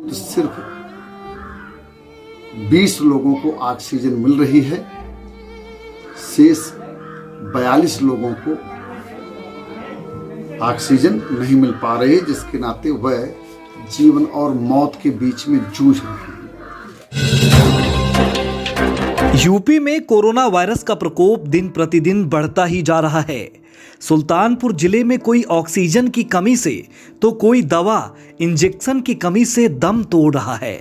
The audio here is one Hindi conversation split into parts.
तो सिर्फ 20 लोगों को ऑक्सीजन मिल रही है, शेष 42 लोगों को ऑक्सीजन नहीं मिल पा रही है, जिसके नाते वह जीवन और मौत के बीच में जूझ रहे हैं। यूपी में कोरोना वायरस का प्रकोप दिन प्रतिदिन बढ़ता ही जा रहा है। सुल्तानपुर जिले में कोई ऑक्सीजन की कमी से तो कोई दवा इंजेक्शन की कमी से दम तोड़ रहा है।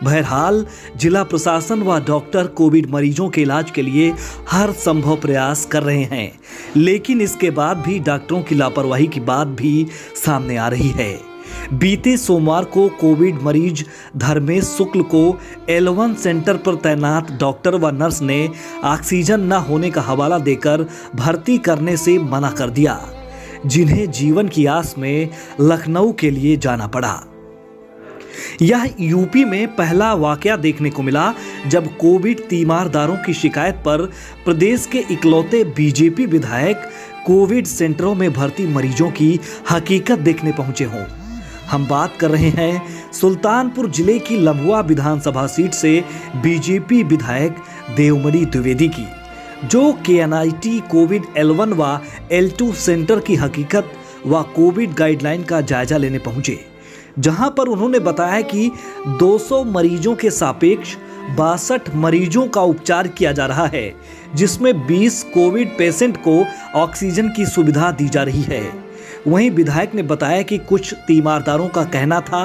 बहरहाल जिला प्रशासन व डॉक्टर कोविड मरीजों के इलाज के लिए हर संभव प्रयास कर रहे हैं, लेकिन इसके बाद भी डॉक्टरों की लापरवाही की बात भी सामने आ रही है। बीते सोमवार को कोविड मरीज धर्मेश शुक्ल को L1 सेंटर पर तैनात डॉक्टर व नर्स ने ऑक्सीजन न होने का हवाला देकर भर्ती करने से मना कर दिया, जिन्हें जीवन की आस में लखनऊ के लिए जाना पड़ा। यह यूपी में पहला वाकया देखने को मिला जब कोविड तीमारदारों की शिकायत पर प्रदेश के इकलौते बीजेपी विधायक कोविड सेंटरों में भर्ती मरीजों की हकीकत देखने पहुंचे हों। हम बात कर रहे हैं सुल्तानपुर जिले की लम्बुआ विधानसभा सीट से बीजेपी विधायक देवमणि द्विवेदी की, जो KNIT कोविड L1 व L2 सेंटर की हकीकत व कोविड गाइडलाइन का जायजा लेने पहुंचे, जहां पर उन्होंने बताया कि 200 मरीजों के सापेक्ष 62 मरीजों का उपचार किया जा रहा है, जिसमें 20 कोविड पेशेंट को ऑक्सीजन की सुविधा दी जा रही है। वहीं विधायक ने बताया कि कुछ तीमारदारों का कहना था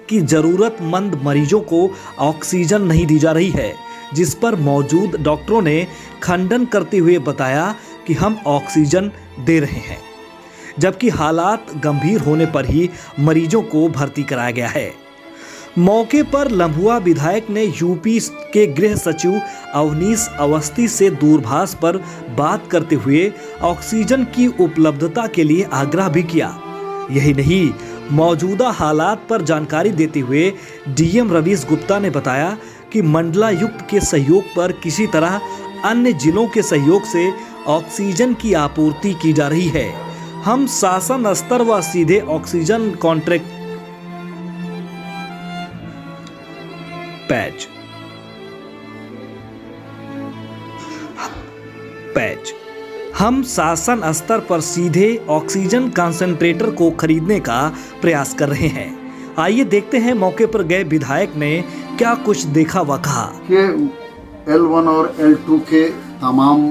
कि जरूरतमंद मरीजों को ऑक्सीजन नहीं दी जा रही है, जिस पर मौजूद डॉक्टरों ने खंडन करते हुए बताया कि हम ऑक्सीजन दे रहे हैं, जबकि हालात गंभीर होने पर ही मरीजों को भर्ती कराया गया है। मौके पर लम्बुआ विधायक ने यूपी के गृह सचिव अवनीश अवस्थी से दूरभाष पर बात करते हुए ऑक्सीजन की उपलब्धता के लिए आग्रह भी किया। यही नहीं, मौजूदा हालात पर जानकारी देते हुए DM रवीश गुप्ता ने बताया कि मंडलायुक्त के सहयोग पर किसी तरह अन्य जिलों के सहयोग से ऑक्सीजन की आपूर्ति की जा रही है। हम शासन स्तर व सीधे ऑक्सीजन कॉन्ट्रैक्ट पैच हम शासन स्तर पर सीधे ऑक्सीजन कंसंट्रेटर को खरीदने का प्रयास कर रहे हैं। आइए देखते हैं मौके पर गए विधायक ने क्या कुछ देखा व कहा। L1 और L2 के तमाम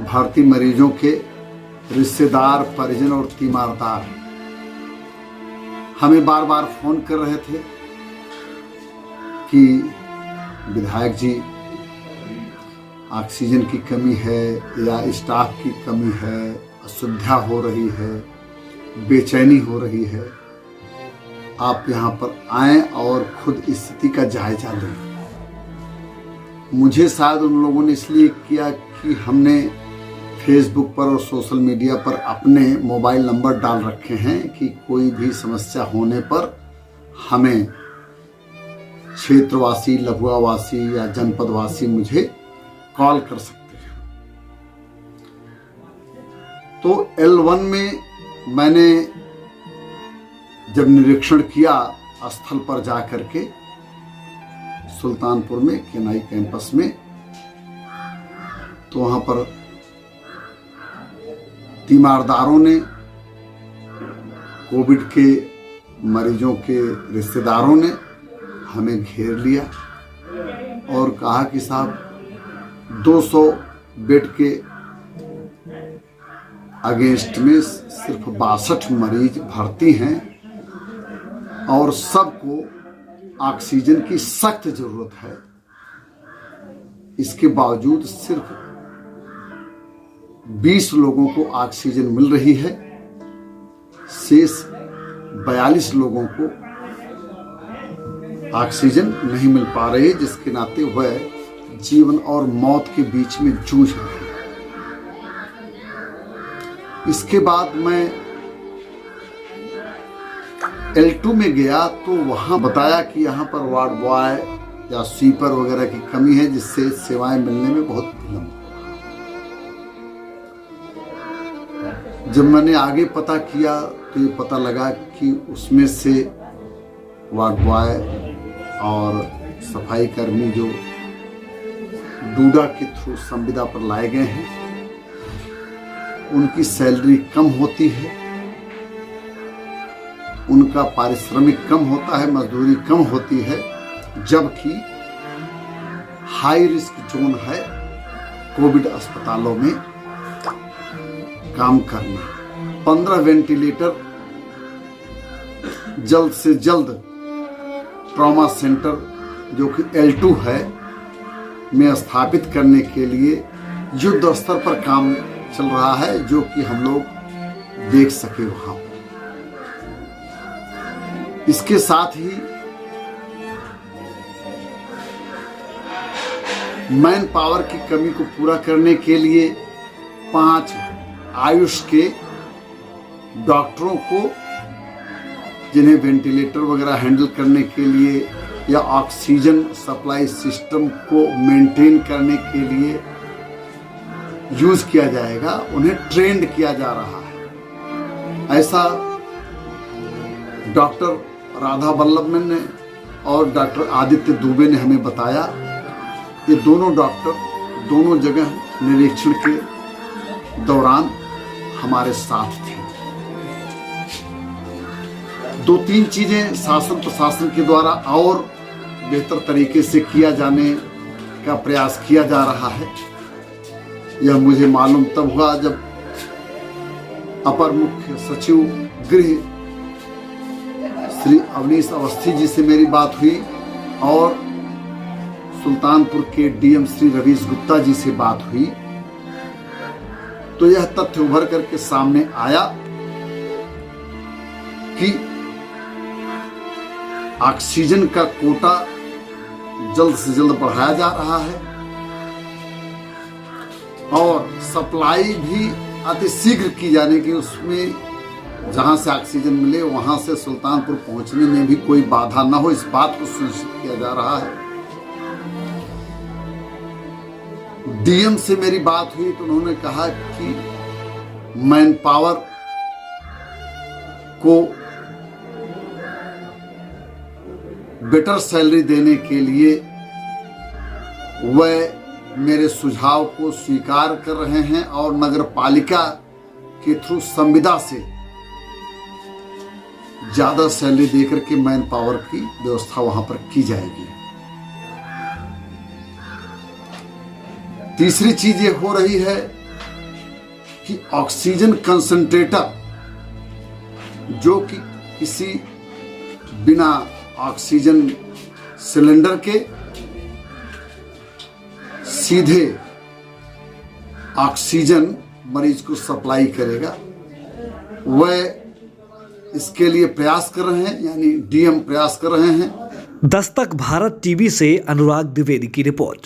भारतीय मरीजों के रिश्तेदार, परिजन और तीमारदार हमें बार बार फोन कर रहे थे कि विधायक जी, ऑक्सीजन की कमी है या स्टाफ की कमी है, असुविधा हो रही है, बेचैनी हो रही है, आप यहाँ पर आएं और खुद स्थिति का जायजा लें। मुझे शायद उन लोगों ने इसलिए किया कि हमने फेसबुक पर और सोशल मीडिया पर अपने मोबाइल नंबर डाल रखे हैं कि कोई भी समस्या होने पर हमें क्षेत्रवासी, लम्बुआवासी या जनपदवासी मुझे कॉल कर सकते हैं। तो L1 में मैंने जब निरीक्षण किया स्थल पर जाकर के सुल्तानपुर में KNI कैंपस में, तो वहां पर तीमारदारों ने कोविड के मरीजों के रिश्तेदारों ने हमें घेर लिया और कहा कि साहब 200 बेड के अगेंस्ट में सिर्फ 62 मरीज भर्ती हैं और सबको ऑक्सीजन की सख्त जरूरत है। इसके बावजूद सिर्फ 20 लोगों को ऑक्सीजन मिल रही है, शेष 42 लोगों को ऑक्सीजन नहीं मिल पा रही है, जिसके नाते वह जीवन और मौत के बीच में जूझ रहे हैं। इसके बाद मैं L2 में गया तो वहां बताया कि यहाँ पर वार्ड बॉय या स्वीपर वगैरह की कमी है, जिससे सेवाएं मिलने में बहुत विलंब। जब मैंने आगे पता किया तो ये पता लगा कि उसमें से वार्ड बॉय और सफाई कर्मी जो डूडा के थ्रू संविदा पर लाए गए हैं, उनकी सैलरी कम होती है, उनका पारिश्रमिक कम होता है, मजदूरी कम होती है, जबकि हाई रिस्क जोन है कोविड अस्पतालों में काम करना। 15 वेंटिलेटर जल्द से जल्द ट्रॉमा सेंटर जो कि L2 है में स्थापित करने के लिए युद्ध स्तर पर काम चल रहा है, जो कि हम लोग देख सके वहां पर। इसके साथ ही मैन पावर की कमी को पूरा करने के लिए 5 आयुष के डॉक्टरों को, जिन्हें वेंटिलेटर वगैरह हैंडल करने के लिए या ऑक्सीजन सप्लाई सिस्टम को मेंटेन करने के लिए यूज किया जाएगा, उन्हें ट्रेंड किया जा रहा है। ऐसा डॉक्टर राधा वल्लभन ने और डॉक्टर आदित्य दुबे ने हमें बताया। ये दोनों डॉक्टर दोनों जगह निरीक्षण के दौरान हमारे साथ थे। 2-3 चीजें शासन प्रशासन के द्वारा और बेहतर तरीके से किया जाने का प्रयास किया जा रहा है। यह मुझे मालूम तब हुआ जब अपर मुख्य सचिव गृह श्री अवनीश अवस्थी जी से मेरी बात हुई और सुल्तानपुर के DM श्री रवीश गुप्ता जी से बात हुई, तो यह तथ्य उभर करके सामने आया कि ऑक्सीजन का कोटा जल्द से जल्द बढ़ाया जा रहा है और सप्लाई भी अति शीघ्र की जाने की, उसमें जहां से ऑक्सीजन मिले वहां से सुल्तानपुर पहुंचने में भी कोई बाधा न हो, इस बात को सुनिश्चित किया जा रहा है। DM से मेरी बात हुई तो उन्होंने कहा कि मैन पावर को बेटर सैलरी देने के लिए वह मेरे सुझाव को स्वीकार कर रहे हैं और नगर पालिका के थ्रू संविदा से ज्यादा सैलरी देकर के मैन पावर की व्यवस्था वहां पर की जाएगी। तीसरी चीज ये हो रही है कि ऑक्सीजन कंसंट्रेटर जो कि किसी बिना ऑक्सीजन सिलेंडर के सीधे ऑक्सीजन मरीज को सप्लाई करेगा, वह इसके लिए प्रयास कर रहे हैं, यानी DM प्रयास कर रहे हैं। दस्तक भारत टीवी से अनुराग द्विवेदी की रिपोर्ट।